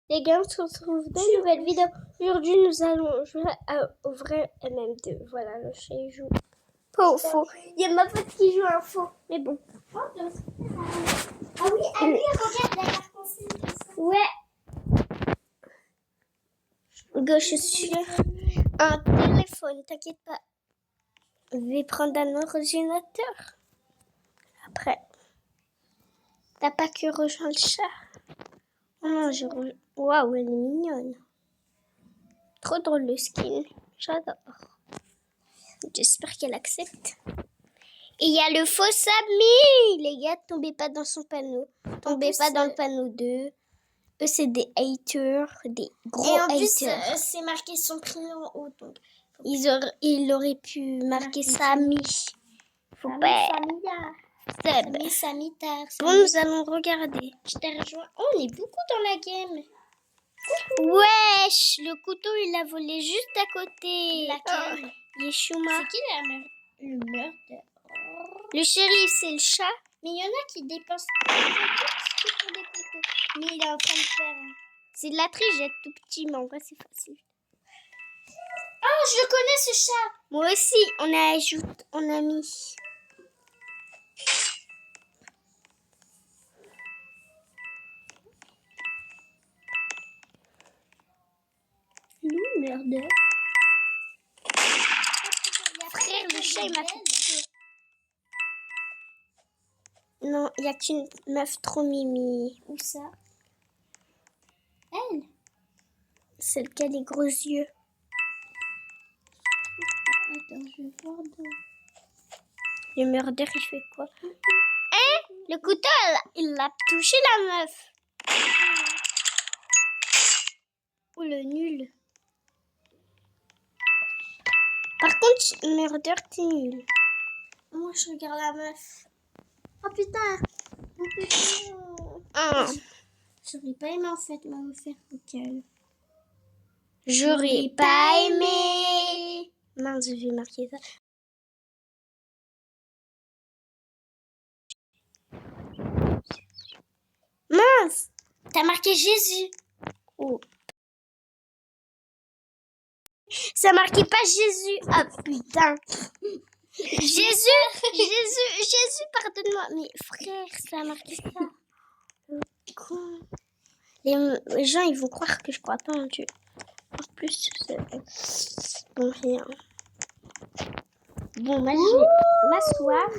Les gars, on se retrouve dans une nouvelle vidéo. Aujourd'hui, nous allons jouer au vrai MM2. Voilà, le chat il joue pas au faux. Il y a ma pote qui joue un faux, mais bon. Ah oui, allez, regarde derrière console. Ouais. Gauche sur un téléphone, t'inquiète pas. Je vais prendre un ordinateur. Après, t'as pas que rejoindre le chat. Oh non, waouh, elle est mignonne. Trop drôle le skin. J'adore. J'espère qu'elle accepte. Et il y a le faux Samy. Les gars, tombez pas dans son panneau. Tombez pas dans le panneau 2. Eux, c'est des haters, des gros haters. Et en plus, c'est marqué son prénom en haut. Donc, il aurait pu marquer Samy. Faut pas. Samy, Samitar. Bon, nous allons regarder. Je t'ai rejoint. Oh, on est beaucoup dans la game. Wesh, le couteau, il l'a volé juste à côté. Laquelle? Yeshuma. C'est qui le meurtre? Le shérif, c'est le chat. Mais il y en a qui dépensent pour des couteaux. Mais il est en train de faire... C'est de la triche d'être tout petit, mais en vrai, c'est facile. Oh, je le connais, ce chat. Moi aussi, on a mis... Loup, merde. Frère, le chat, il m'a fait peur. Non, il n'y a qu'une meuf trop mimi. Où ça? Elle? Celle qui a les gros yeux. Attends, je vais voir. Le murder, il fait quoi? Hein? Le couteau, il a touché la meuf. Oh, le nul. Par contre, murder, t'es nul. Moi, je regarde la meuf. Oh putain! Oh putain! J'aurais pas aimé en fait me faire vocal. J'aurais pas aimé. Mince, je vais marquer ça. Mince! T'as marqué Jésus. Oh. Ça marquait pas Jésus. Ah putain. Jésus, pardonne-moi. Mais frère, ça a marqué ça. Con. Les gens, ils vont croire que je crois pas en Dieu. En plus, bon, rien. Bon, moi, je vais m'asseoir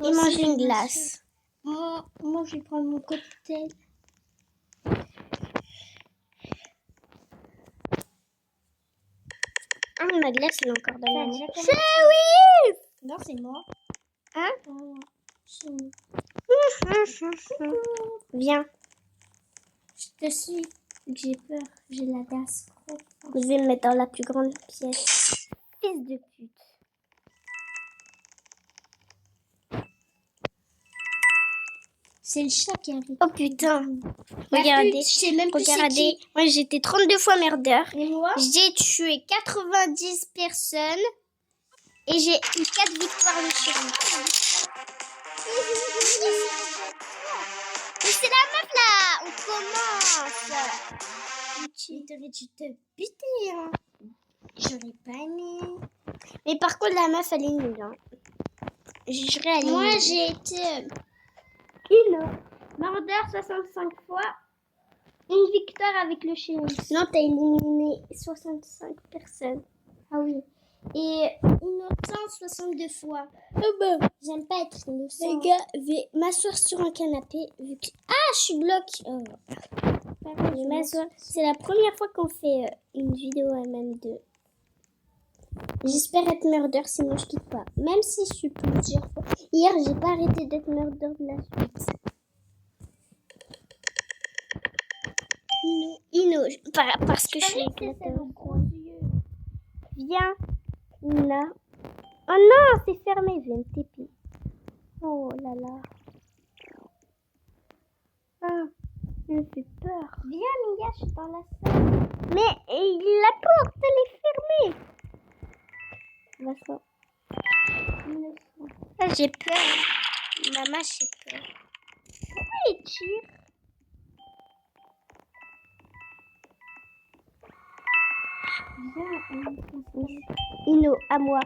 et manger une glace. Moi, je vais prendre mon cocktail. Ah, ma glace, elle est encore dans la main. C'est oui! Non, c'est moi. Hein? C'est moi. Viens. Je te suis. J'ai peur. J'ai la gastro. Je vais me mettre dans la plus grande pièce. Fils de pute. C'est le chat qui arrive. Oh putain. Regardez. Je sais même plus c'est Regardez. qui. Moi, j'étais 32 fois murder. Et moi? J'ai tué 90 personnes. Et j'ai eu 4 victoires de shérif. Mais c'est la meuf là. On commence. Tu t'aurais dû te buter, hein. J'aurais pas aimé. Mais par contre, la meuf, elle est nulle. Hein. Moi, j'ai été... Murder 65 fois. Une victoire avec le shérif. Non, t'as éliminé 65 personnes. Ah oui. Et innocent 62 fois. Oh bah. J'aime pas être innocent. Les gars, je vais m'asseoir sur un canapé. Vu que... Ah, je suis bloquée. Oh. Je vais m'asseoir. C'est la première fois qu'on fait une vidéo MM2. J'espère être murder, sinon je quitte pas. Même si je suis plusieurs fois. Hier, j'ai pas arrêté d'être murder de la suite. Parce que je suis éclatée. Viens, Nina. Oh non, c'est fermé, je vais me téper. Oh là là. Ah, je me fais peur. Viens, Mia, je suis dans la salle. Mais la porte, elle est fermée. Va-t'en. Ah, j'ai peur. Maman, j'ai peur. Pourquoi il tire? Ino, à moi.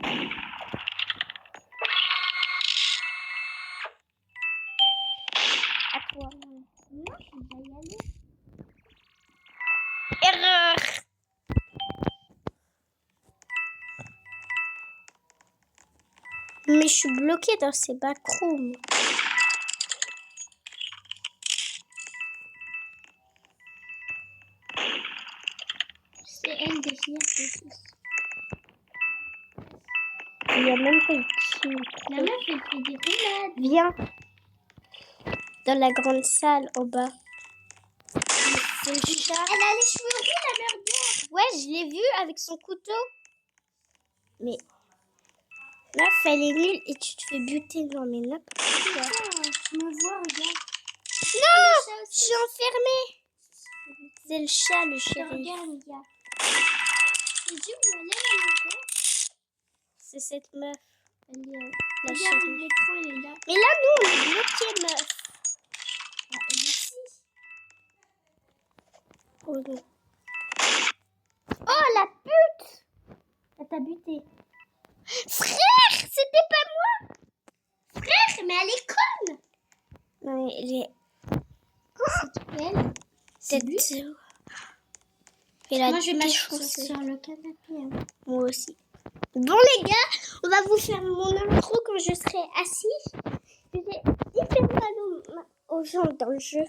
À toi. Non, je vais y aller. Erreur. Mais je suis bloquée dans ces backrooms. C'est elle derrière le fils. Il n'y a même pas de La meuf, elle fait des roulades. Viens. Dans la grande salle au bas. C'est le chat. Elle a les cheveux roux, la merde. Ouais, je l'ai vue avec son couteau. Mais meuf, elle est nulle et tu te fais buter. Non, mais n'importe quoi. Tu me vois, regarde. Non, je suis enfermée. C'est le chat, le chéri. Regarde, les gars. J'ai dit où elle est, la meuf. C'est cette meuf. Elle est La regarde, chérie. l'écran, il est là. Mais là, nous, on est bloqués, meuf. Ah, elle est ici. Oh, non. Oh, la pute. Elle t'a buté. Frère, c'était pas moi. Frère, mais elle est conne. Non, mais elle est... C'est elle. C'est lui. Moi, je vais m'asseoir sur le canapé. Hein. Moi aussi. Bon, les gars, on va vous faire mon intro quand je serai assis. Je vais hyper mal aux gens dans le jeu.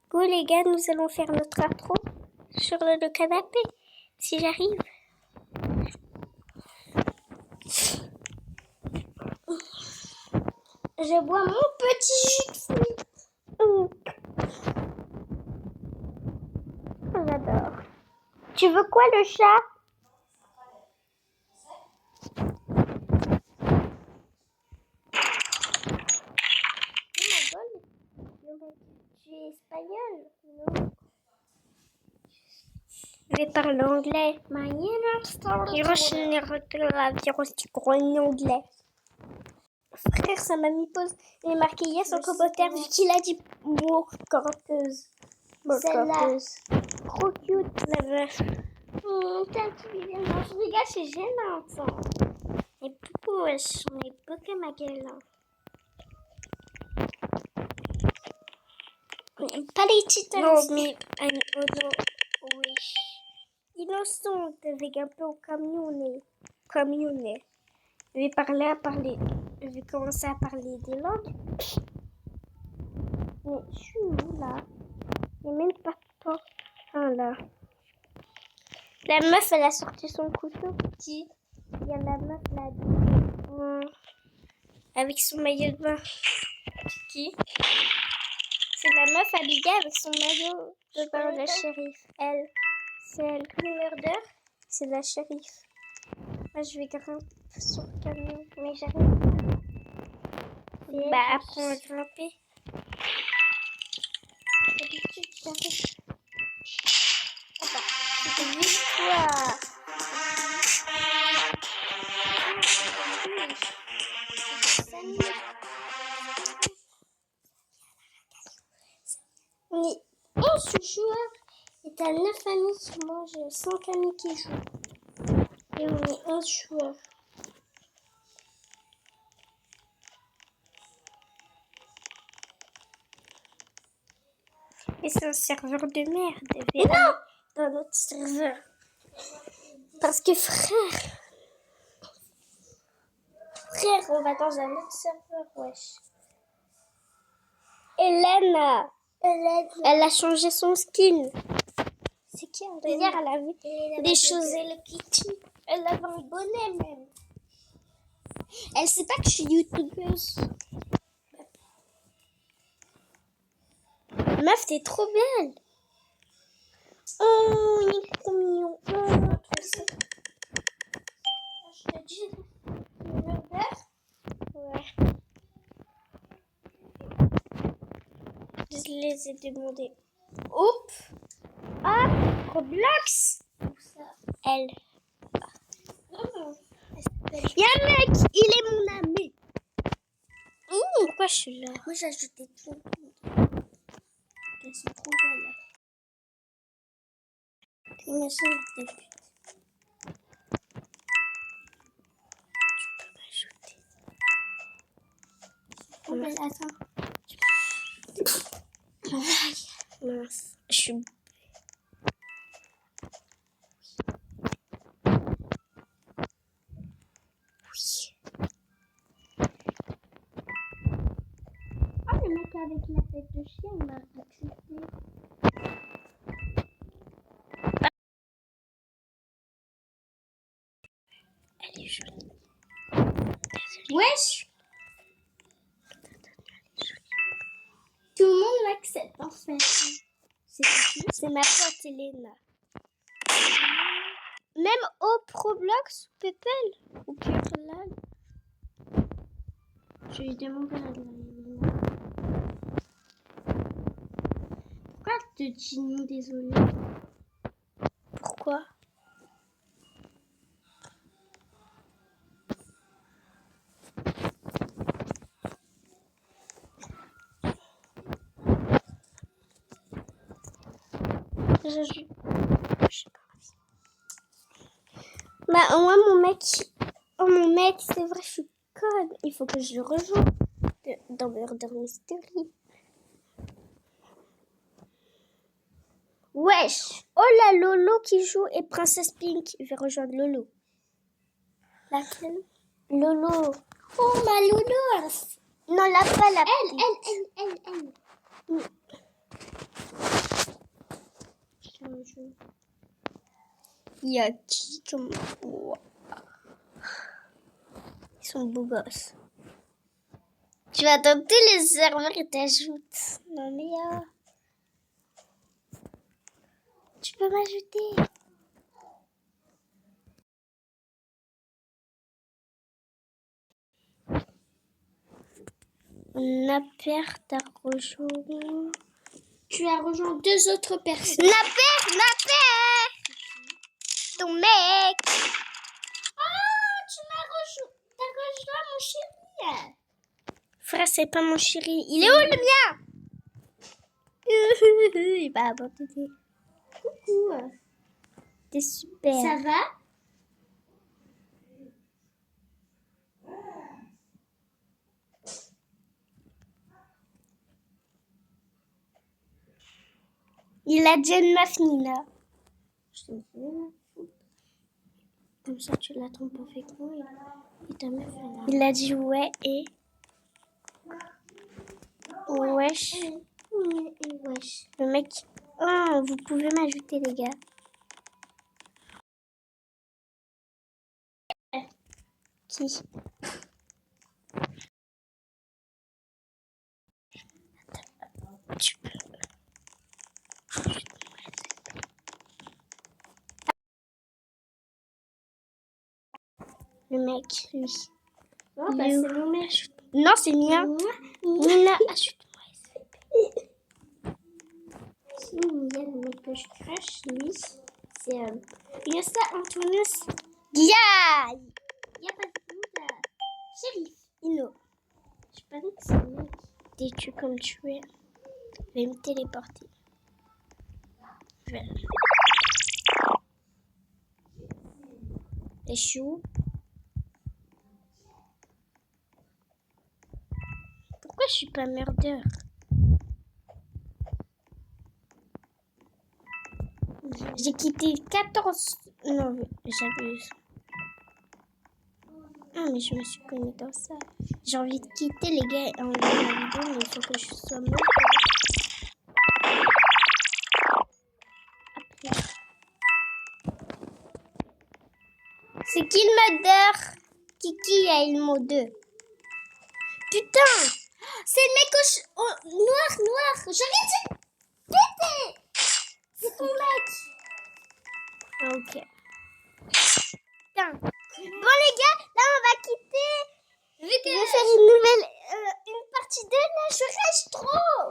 Bon, les gars, nous allons faire notre intro sur le canapé, si j'arrive. Je bois mon petit jus de fruits. J'adore. Tu veux quoi, le chat? Tu es espagnol? Non. Je vais parler anglais. En anglais. Frère, ça m'a mis pause. Il est marqué yes en commentaire vu qu'il a dit mot corteuse. Celle-là. Trop cute, la meuf. Je regarde, c'est gênant, ça. Et beaucoup, wesh, on est bloqué ma gueule, là. Pas les titres. Non, mais wesh. Innocente, avec un peu au camionnet. Je vais commencer à parler des langues. Mais je suis où, là? Il n'y a même pas de temps. Ah, là. La meuf, elle a sorti son couteau. Qui? Il y a la meuf, là. Avec son maillot de bain. Qui? C'est la meuf habillée avec son maillot de bain, la shérif. Elle. C'est elle. Numéro d'heure, c'est la shérif. Moi, je vais grimper sur le camion. Mais j'arrive pas. Bah, après, on va grimper. D'habitude, j'arrive. Ah bah, c'est une histoire. On est 11 joueurs et t'as 9 amis qui mangent, 5 amis qui jouent. Et on est 11 joueurs. Et c'est un serveur de merde. Mais non, dans notre serveur. Parce que frère, on va dans un autre serveur, wesh. Hélène, elle a changé son skin. C'est qui? Hier, elle avait des choses Hello Kitty. Elle avait un bonnet même. Elle sait pas que je suis youtubeuse. Meuf, t'es trop belle. Oh, il est trop mignon. Je te dis, ouais. Je les ai demandés. Oups. Ah, Roblox. Elle. Il y a un mec, il est mon ami. Pourquoi je suis là? Moi, j'ai ajouté tout. elles sont trop belles. Imagine des putes. Trop belle, attends. Mince, je suis... Oui. Ah, le mec avec la tête de chien, il m'a accepté. Elle est jolie. Wesh! Tout le monde l'accepte en fait. C'est qui? C'est ma pote Elena. Même au Problox, Pepel ou Curlal. Je lui demande à la Pourquoi te dis non, désolé? Pourquoi? Je sais pas. Bah au moins mon mec, c'est vrai, je suis conne. Il faut que je le rejoigne dans Murder Mystery. Wesh! Oh la Lolo qui joue et Princesse Pink. Je vais rejoindre Lolo. Laquelle? Lolo. Oh, ma Lolo! Non, là pas la petite. Elle. Il y a qui comme... Wow. Ils sont beaux gosses. Tu vas dans tous les serveurs et t'ajoutes. Non mais tu peux m'ajouter. Naper, t'as rejoint. Tu as rejoint 2 autres personnes. Naper! Ton mec! Oh, t'as rejoint mon chéri. Frère, c'est pas mon chéri. Il est où le mien? Il va abandonner. Coucou. T'es super. Ça va? Il a déjà une meuf, Nina. Je te dis, comme ça, tu la trompes avec moi et ta meuf, elle a... Il a dit ouais et... Wesh. Et wesh. Le mec... Oh, vous pouvez m'ajouter, les gars. Qui? Attends, tu peux... Le mec, lui. Oh, bah, c'est mon mec. Non, c'est Mia. Nina, ajoute-moi. Si Mia, le mec que je crache, lui, c'est... Il y a ça, Antonis. Guy! Il n'y a pas de doute. Shérif. Ino. Je parie que c'est un mec. T'es-tu comme tu es? Je vais me téléporter. Je vais... Et je suis où? Pourquoi je suis pas murder? J'ai quitté 14... Non, j'abuse. Ah, mais je me suis connue dans ça. J'ai envie de quitter les gars et enlever la vidéo, mais il faut que je sois morte. C'est qui le modeur? Kiki a le mot 2. Putain! C'est le mec noir. J'arrête de péter. C'est ton mec. Ok. Putain. Bon les gars, là on va quitter. Vu que... Je vais faire une partie 2 là, je reste trop.